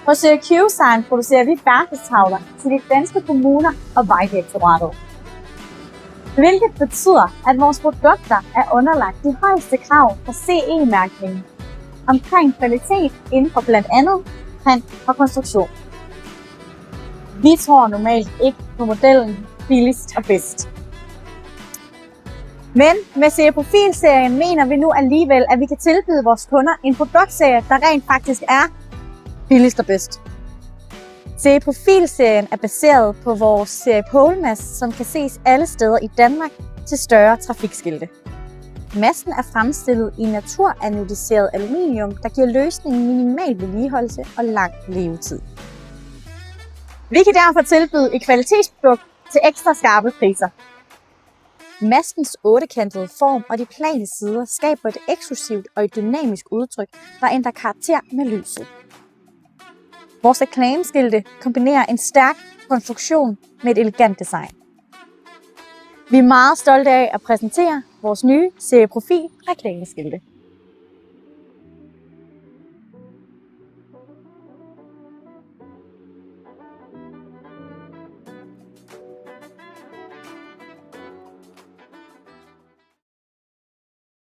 Hos Q-Sign producerer vi færdselstavler til de danske kommuner og Vejdirektoratet. Hvilket betyder, at vores produkter er underlagt de højeste krav for CE-mærkning omkring kvalitet inden for blandt andet print og konstruktion. Vi tror normalt ikke på modellen billigst og bedst. Men med CE Profil-serien mener vi nu alligevel, at vi kan tilbyde vores kunder en produktserie, der rent faktisk er billigst og bedst. CE Profil-serien er baseret på vores serie Polmast, som kan ses alle steder i Danmark til større trafikskilte. Masten er fremstillet i naturanodiseret aluminium, der giver løsningen minimal vedligeholdelse og lang levetid. Vi kan derfor tilbyde et kvalitetsprodukt til ekstra skarpe priser. Mastens ottekantede form og de plane sider skaber et eksklusivt og et dynamisk udtryk, der ændrer karakter med lyset. Vores reklameskilte kombinerer en stærk konstruktion med et elegant design. Vi er meget stolte af at præsentere vores nye CE Profil reklameskilte.